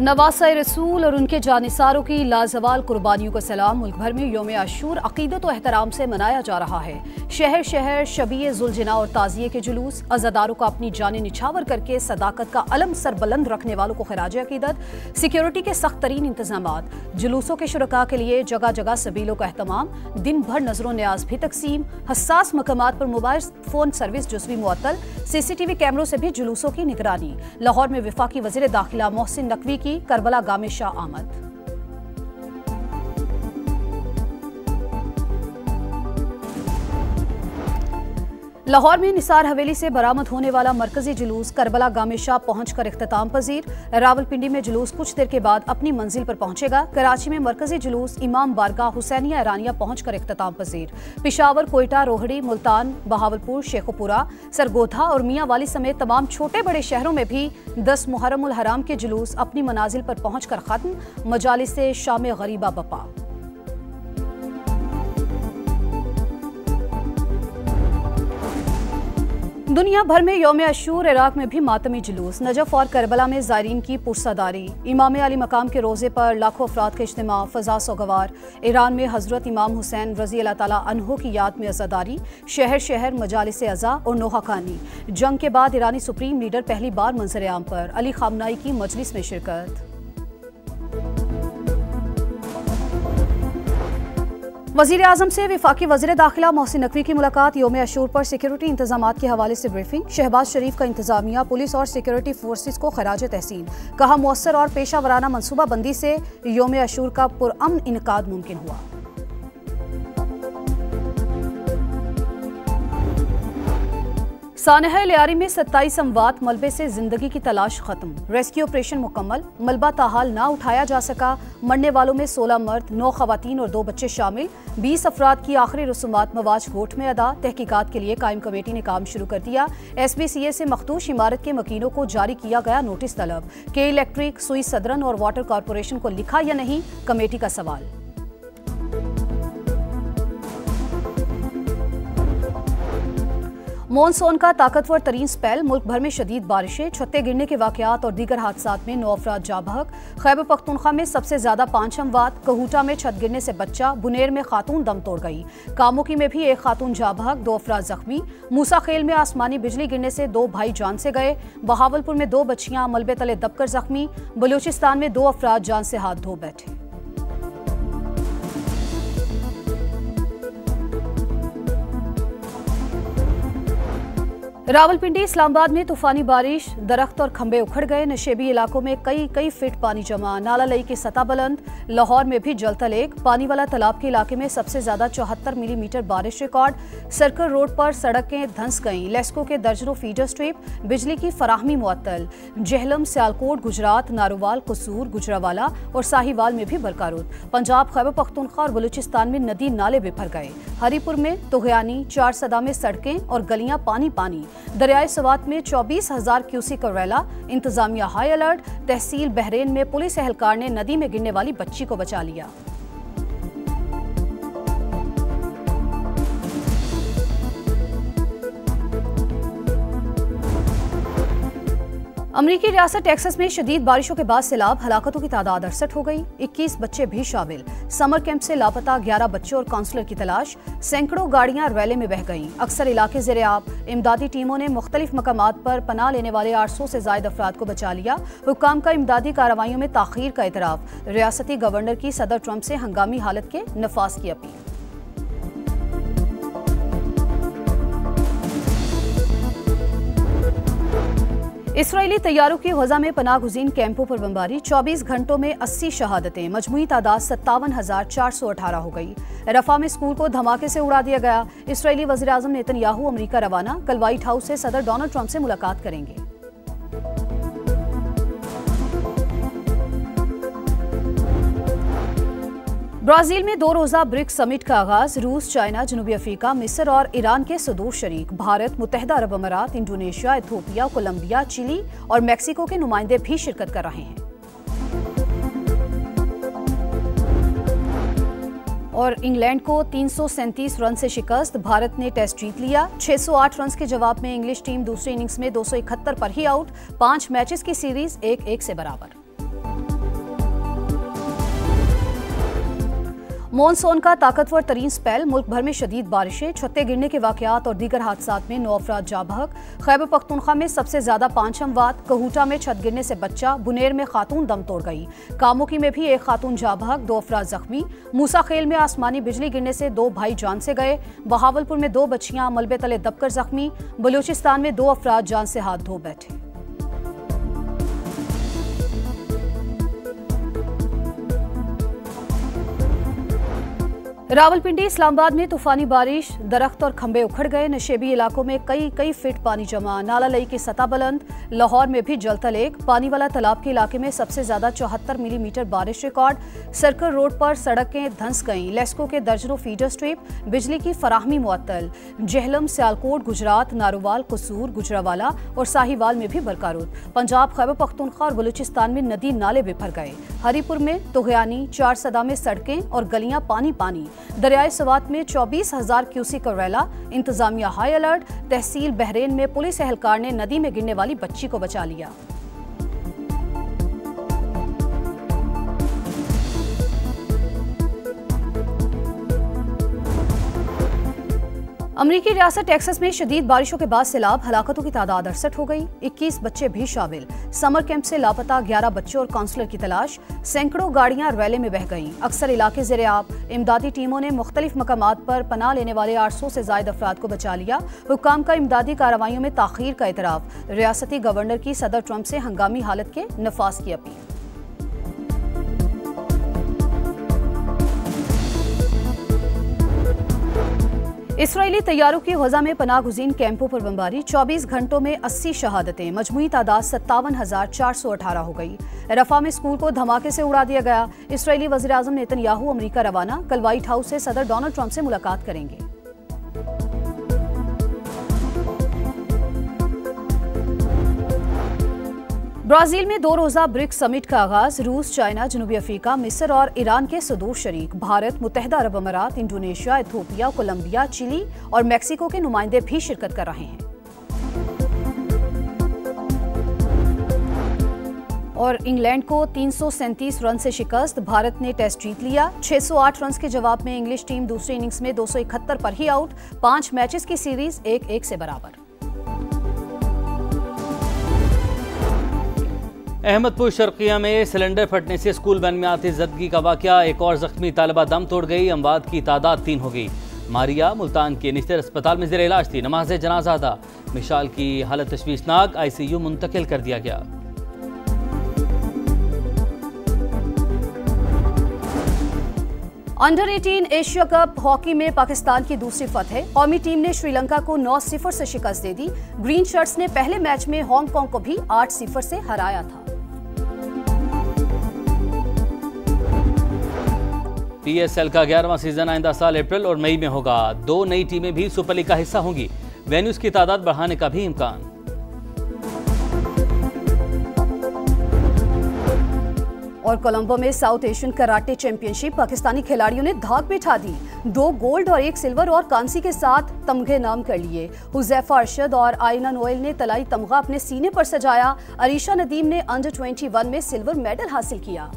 नवासा रसूल और उनके जानिसारों की लाजवाल कुर्बानियों का सलाम। मुल्क भर में यौम आशूर अकीदत और एहतराम से मनाया जा रहा है। शहर शहर शबीए जुलजना और ताजिए के जुलूस, अज़ादारों को अपनी जानें निछावर करके सदाकत का अलम सरबुलंद रखने वालों को खिराज अकीदत, सिक्योरिटी के सख्त तरीन इंतजामात, जुलूसों के शुरका के लिए जगह जगह सबीलों का एहतमाम, दिन भर नजरों न्याज भी तकसीम, हसास मकामात पर मोबाइल फोन सर्विस जुज़वी मुअत्तल, CCTV कैमरों से भी जुलूसों की निगरानी। लाहौर में वफाकी वज़ीर दाखिला मोहसिन नकवी की करबला गाह में शाह आमद। लाहौर में निसार हवेली से बरामद होने वाला मरकजी जुलूस करबला गाह में शाह पहुंचकर इख्तिताम पजीर। रावलपिंडी में जुलूस कुछ देर के बाद अपनी मंजिल पर पहुंचेगा। कराची में मरकजी जुलूस इमाम बारगाह हुसैनिया ईरानिया पहुंचकर इख्तिताम पजीर। पिशावर, कोयटा, रोहड़ी, मुल्तान, बहावलपुर, शेखुपुरा, सरगोधा और मियाँ वाली समेत तमाम छोटे बड़े शहरों में भी 10 मुहर्रम उल हराम के जुलूस अपनी मनाजिल पर पहुंचकर खत्म। मजालिस से शाम गरीबा बपा। दुनिया भर में यौम आशूर इराक में भी मातमी जुलूस। नजफ और करबला में ज़ायरीन की पुरसदारी। इमाम अली मकाम के रोज़े पर लाखों अफराद का इज्तिमा, फ़ज़ा सोगवार। ईरान में हज़रत इमाम हुसैन रज़ी अल्लाह ताला अन्हो की याद में अज़ादारी। शहर शहर मजालिस अज़ा और नोहा खानी। जंग के बाद ईरानी सुप्रीम लीडर पहली बार मंज़र आम पर। अली खामनाई की मजलिस में शिरकत। वज़ीर आज़म से वफाकी वज़ीर दाखिला मोहसिन नकवी की मुलाकात। यौम आशूर पर सिक्योरिटी इंतजामात के हवाले से ब्रीफिंग। शहबाज शरीफ का इंतजामिया, पुलिस और सिक्योरिटी फोर्सेस को खराज तहसीन। कहा, मुअस्सर और पेशा वराना मनसूबा बंदी से यौम आशूर का पुरअमन इनकाद मुमकिन हुआ। सानहा लियारी में 27 अमवात, मलबे से जिंदगी की तलाश खत्म। रेस्क्यू ऑपरेशन मुकम्मल, मलबा ताहाल ना उठाया जा सका। मरने वालों में 16 मर्द, 9 खवातीन और 2 बच्चे शामिल। 20 अफराद की आखिरी रसूमात मवाज कोर्ट में अदा। तहकीकात के लिए कायम कमेटी ने काम शुरू कर दिया। SBCA से मखदूश इमारत के मकीनों को जारी किया गया नोटिस तलब। के इलेक्ट्रिक, सुई सदरन और वाटर कॉरपोरेशन को लिखा या नहीं, कमेटी का सवाल। मॉनसून का ताकतवर तरीन स्पेल, मुल्क भर में शदीद बारिशें, छत्ते गिरने के वाकयात और दीगर हादसात में 9 अफराद जाँ बहक। खैबर पख्तूनख्वा में सबसे ज्यादा 5 अमवात। कहूटा में छत गिरने से बच्चा, बुनेर में खातून दम तोड़ गई। कामुकी में भी 1 खातून जाँ बहक, 2 अफराद जख्मी। मूसा खेल में आसमानी बिजली गिरने से 2 भाई जान से गए। बहावलपुर में 2 बच्चियां मलबे तले दबकर जख्मी। बलूचिस्तान में 2 अफराद जान से हाथ धो बैठे। रावलपिंडी, इस्लामाबाद में तूफानी बारिश, दरख्त और खंबे उखड़ गए। नशेबी इलाकों में कई फीट पानी जमा। नाला लई की सतह बुलंद। लाहौर में भी जलतल एक। पानी वाला तालाब के इलाके में सबसे ज्यादा 74 मिलीमीटर बारिश रिकॉर्ड। सर्कल रोड पर सड़कें धंस गईं। लेस्को के दर्जनों फीडर स्ट्रिप। बिजली की फराहमी मुअत्तल। जहलम, सियालकोट, गुजरात, नारोवाल, कसूर, गुजरावाला और साहिवाल में भी बरकारूद। पंजाब, खैबर पख्तूनख्वा और बलूचिस्तान में नदी नाले बिफर गए। हरीपुर में तुगयानी, 4 सदा में सड़कें और गलियां पानी पानी। दरियाए सवात में 24,000 क्यूसिक रेला। इंतजामिया हाई अलर्ट। तहसील बहरेन में पुलिस एहलकार ने नदी में गिरने वाली बच्ची को बचा लिया। अमरीकी रियासत टेक्सास में शदीद बारिशों के बाद सैलाब, हलाकतों की तादाद 68 हो गई। 21 बच्चे भी शामिल। समर कैंप से लापता 11 बच्चों और काउंसलर की तलाश। सैकड़ों गाड़ियां रैले में बह गईं। अक्सर इलाके ज़ेर-ए-आब। इमदादी टीमों ने मुख्तलिफ मकामात पर पनाह लेने वाले 800 से ज्यादा अफराद को बचा लिया। हुक्काम का इमदादी कार्रवाइयों में ताखीर का एतराफ। रियासती गवर्नर की सदर ट्रंप से हंगामी हालत के नफाज की अपील। इसराइली तैयारों की गजा में पनाह गुज़ीन कैंपों पर बमबारी। 24 घंटों में 80 शहादतें। मजमूई तादाद 57,418 हो गई। रफा में स्कूल को धमाके से उड़ा दिया गया। इसराइली वज़ीर आज़म नेतन्याहू अमरीका रवाना। कल व्हाइट हाउस से सदर डोनाल्ड ट्रंप से मुलाकात करेंगे। ब्राजील में 2 रोजा ब्रिक्स समिट का आगाज। रूस, चाइना, जनूबी अफ्रीका, मिस्र और ईरान के सदूर शरीक। भारत, मुत्तहिदा अरब अमारात, इंडोनेशिया, इथियोपिया, कोलंबिया, चिली और मैक्सिको के नुमाइंदे भी शिरकत कर रहे हैं। और इंग्लैंड को 337 रन से शिकस्त। भारत ने टेस्ट जीत लिया। 608 रन के जवाब में इंग्लिश टीम दूसरी इनिंग्स में 271 पर ही आउट। 5 मैचेस की सीरीज 1-1 से बराबर। मॉनसून का ताकतवर तरीन स्पेल, मुल्क भर में शदीद बारिशें, छत्ते गिरने के वाकयात और दीगर हादसात में 9 अफराद जाँ बहक। खैबर पख्तूनख्वा में सबसे ज्यादा 5 अमवात, कहूटा में छत गिरने से बच्चा, बुनेर में खातून दम तोड़ गई, कामोकी में भी एक खातून जाँ बहक, 2 अफराद जख्मी। मूसा खेल में आसमानी बिजली गिरने से 2 भाई जान से गए। बहावलपुर में 2 बच्चियां मलबे तले दबकर जख्मी। बलूचिस्तान में 2 अफराद जान से हाथ धो बैठे। रावलपिंडी इस्लामाबाद में तूफानी बारिश, दरख्त और खंबे उखड़ गए। नशेबी इलाकों में कई फीट पानी जमा, नाला लई की सतह बुलंद। लाहौर में भी जलतल एक, पानी वाला तालाब के इलाके में सबसे ज्यादा 74 मिलीमीटर बारिश रिकॉर्ड। सर्कल रोड पर सड़कें धंस गईं, लेस्को के दर्जनों फीडर स्ट्रिप, बिजली की फराहमी मुअत्तल। जहलम, सियालकोट, गुजरात, नारोवाल, कसूर, गुजरावाला और साहिवाल में भी बरकारूद। पंजाब, खैबर पख्तूनख्वा और बलूचिस्तान में नदी नाले बिफर गए। हरीपुर में तुगयानी, 4 सदा में सड़कें और गलियां पानी पानी। दरियाए सवात में 24,000 क्यूसिक का रैला। इंतजामिया हाई अलर्ट। तहसील बहरेन में पुलिस एहलकार ने नदी में गिरने वाली बच्ची को बचा लिया। अमरीकी रियासत टेक्सास में शदीद बारिशों के बाद सैलाब, हलाकतों की तादाद 68 हो गई। 21 बच्चे भी शामिल। समर कैंप से लापता 11 बच्चों और काउंसलर की तलाश। सैकड़ों गाड़ियां रैले में बह गईं। अक्सर इलाके ज़ेर-ए-आब। इमदादी टीमों ने मुख्तलिफ मकामात पर पनाह लेने वाले 800 से ज्यादा अफराद को बचा लिया। हुक्काम का इमदादी कार्रवाइयों में ताखीर का एतराफ। रियासती गवर्नर की सदर ट्रंप से हंगामी हालत के नफाज की अपील। इसराइली तैयारों की गजा में पनाह गुज़ीन कैंपों पर बमबारी, 24 घंटों में 80 शहादतें, मजमूई तादाद 57,418 हो गई। रफा में स्कूल को धमाके से उड़ा दिया गया। इसराइली वज़ीर आज़म नेतन्याहू अमरीका रवाना, कल व्हाइट हाउस से सदर डोनाल्ड ट्रंप से मुलाकात करेंगे। ब्राजील में 2 रोजा ब्रिक्स समिट का आगाज। रूस, चाइना, जनूबी अफ्रीका, मिस्र और ईरान के सदूर शरीक। भारत, मुत्तहिदा अरब अमारात, इंडोनेशिया, इथियोपिया, कोलंबिया, चिली और मैक्सिको के नुमाइंदे भी शिरकत कर रहे हैं। और इंग्लैंड को 337 रन से शिकस्त, भारत ने टेस्ट जीत लिया। 608 रन के जवाब में इंग्लिश टीम दूसरी इनिंग्स में 271 पर ही आउट। 5 मैचेस की सीरीज 1-1 से बराबर। अहमदपुर शर्किया में सिलेंडर फटने से स्कूल वैन में आती जदगी का वाकया, एक और जख्मी तालिबा दम तोड़ गई। अमवात की तादाद 3 हो गई। मारिया मुल्तान के निश्तर अस्पताल में ज़ेर इलाज थी। नमाज जनाजा अदा। मिशाल की हालत तशवीशनाक, ICU मुंतकिल कर दिया गया। अंडर 18 एशिया कप हॉकी में पाकिस्तान की दूसरी फतह। कौमी टीम ने श्रीलंका को 9-0 से शिकस्त दे दी। ग्रीन शर्ट्स ने पहले मैच में हांगकांग को भी 8-0 से हराया था। PSL का 11वां सीजन आइंदा साल अप्रैल और मई में होगा। 2 नई टीमें भी सुपर लीग का हिस्सा होंगी। वेन्यूज की तादाद बढ़ाने का भी इम्कान। और कोलंबो में south Asian karate championship, Pakistani खिलाड़ियों ने धाक बिठा दी। 2 गोल्ड और 1 सिल्वर और कांसी के साथ तमगे नाम कर लिए। हुजैफा अरशद और आइना नोएल ने तलाई तमगा अपने सीने पर सजाया। अरीशा नदीम ने अंडर 21 में सिल्वर मेडल हासिल किया।